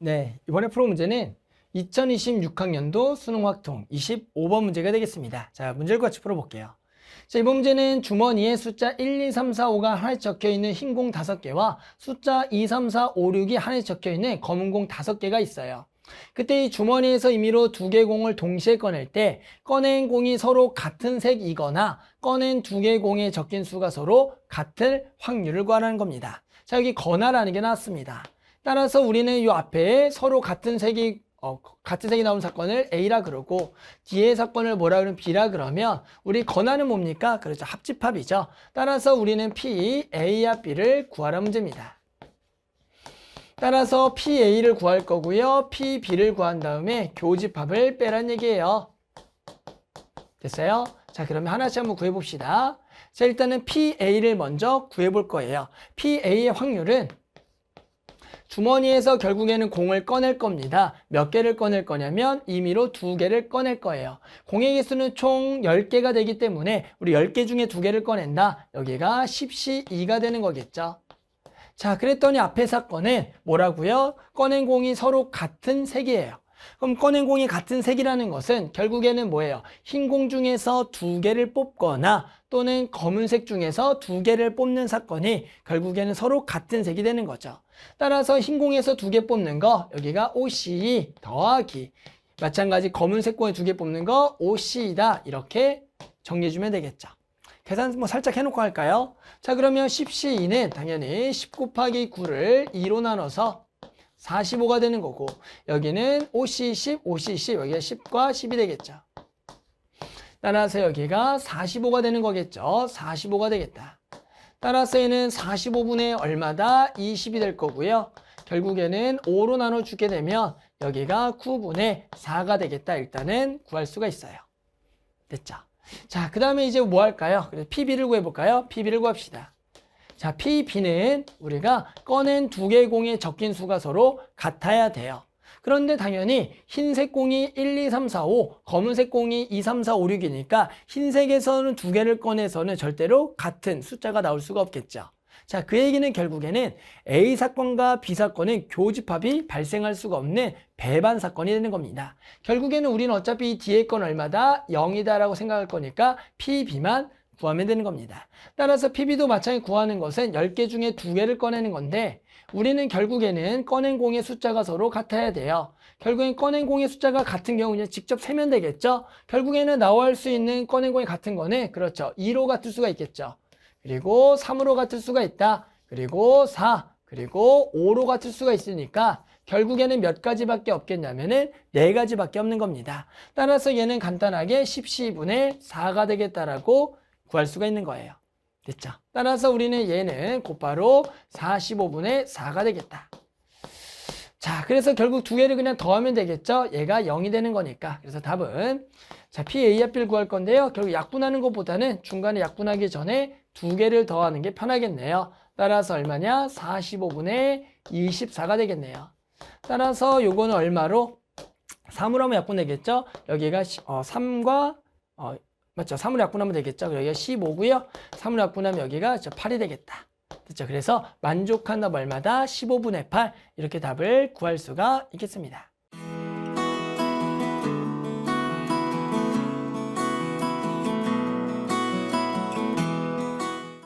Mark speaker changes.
Speaker 1: 네, 이번에 풀어 문제는 2026학년도 수능확통 25번 문제가 되겠습니다. 자, 문제를 같이 풀어볼게요. 자, 이번 문제는 주머니에 숫자 1, 2, 3, 4, 5가 하나에 적혀있는 흰 공 5개와 숫자 2, 3, 4, 5, 6이 하나에 적혀있는 검은 공 5개가 있어요. 그때 이 주머니에서 임의로 2개 공을 동시에 꺼낼 때 꺼낸 공이 서로 같은 색이거나 꺼낸 2개 공에 적힌 수가 서로 같을 확률을 구하라는 겁니다. 자, 여기 거나라는 게 나왔습니다. 따라서 우리는 이 앞에 서로 같은 색이 나온 사건을 A라 그러고 뒤에 사건을 뭐라 그러면 B라 그러면 우리 건화는 뭡니까? 그렇죠. 합집합이죠. 따라서 우리는 P, A와 B를 구하라 문제입니다. 따라서 PA를 구할 거고요. PB를 구한 다음에 교집합을 빼란 얘기예요. 됐어요? 자, 그러면 하나씩 한번 구해봅시다. 자, 일단은 PA를 먼저 구해볼 거예요. PA의 확률은 주머니에서 결국에는 공을 꺼낼 겁니다. 몇 개를 꺼낼 거냐면 임의로 2개를 꺼낼 거예요. 공의 개수는 총 10개가 되기 때문에 우리 10개 중에 2개를 꺼낸다. 여기가 10C2가 되는 거겠죠. 자, 그랬더니 앞에 사건은 뭐라고요? 꺼낸 공이 서로 같은 색이에요. 그럼 꺼낸 공이 같은 색이라는 것은 결국에는 뭐예요? 흰 공 중에서 2개를 뽑거나 또는 검은색 중에서 2개를 뽑는 사건이 결국에는 서로 같은 색이 되는 거죠. 따라서 흰 공에서 2개 뽑는 거 여기가 OC 더하기 마찬가지 검은색 공에 2개 뽑는 거 OC이다. 이렇게 정리해주면 되겠죠. 계산 뭐 살짝 해놓고 할까요? 자, 그러면 10C2는 당연히 10 곱하기 9를 2로 나눠서 45가 되는 거고 여기는 OC10, OC10 여기가 10과 10이 되겠죠. 따라서 여기가 45가 되는 거겠죠. 45가 되겠다. 따라서 얘는 45분의 얼마다? 20이 될 거고요. 결국에는 5로 나눠주게 되면 여기가 9분의 4가 되겠다. 일단은 구할 수가 있어요. 됐죠? 자, 그 다음에 이제 뭐 할까요? 그래서 PB를 구해볼까요? PB를 구합시다. 자, PB는 우리가 꺼낸 2개 공에 적힌 수가 서로 같아야 돼요. 그런데 당연히 흰색 공이 1, 2, 3, 4, 5, 검은색 공이 2, 3, 4, 5, 6이니까 흰색에서는 2개를 꺼내서는 절대로 같은 숫자가 나올 수가 없겠죠. 자, 그 얘기는 결국에는 A 사건과 B 사건은 교집합이 발생할 수가 없는 배반 사건이 되는 겁니다. 결국에는 우리는 어차피 이 뒤에 건 얼마다? 0이다라고 생각할 거니까 PB만 구하면 되는 겁니다. 따라서 PB도 마찬가지로 구하는 것은 10개 중에 2개를 꺼내는 건데 우리는 결국에는 꺼낸 공의 숫자가 서로 같아야 돼요. 결국엔 꺼낸 공의 숫자가 같은 경우는 직접 세면 되겠죠. 결국에는 나올 수 있는 꺼낸 공이 같은 거는 그렇죠. 2로 같을 수가 있겠죠. 그리고 3으로 같을 수가 있다. 그리고 4, 그리고 5로 같을 수가 있으니까 결국에는 몇 가지밖에 없겠냐면은 4가지밖에 없는 겁니다. 따라서 얘는 간단하게 10C분의 4가 되겠다라고 구할 수가 있는 거예요. 됐죠? 따라서 우리는 얘는 곧바로 45분의 4가 되겠다. 자, 그래서 결국 2개를 그냥 더하면 되겠죠? 얘가 0이 되는 거니까. 그래서 답은 자, PA와 B를 구할 건데요. 결국 약분하는 것보다는 중간에 약분하기 전에 2개를 더하는 게 편하겠네요. 따라서 얼마냐? 45분의 24가 되겠네요. 따라서 요거는 얼마로? 3으로 하면 약분되겠죠? 여기가 3과 맞죠? 3으로 약분하면 되겠죠? 여기가 15고요. 3으로 약분하면 여기가 8이 되겠다. 됐죠? 그래서 만족한 답 얼마다? 15분의 8 이렇게 답을 구할 수가 있겠습니다.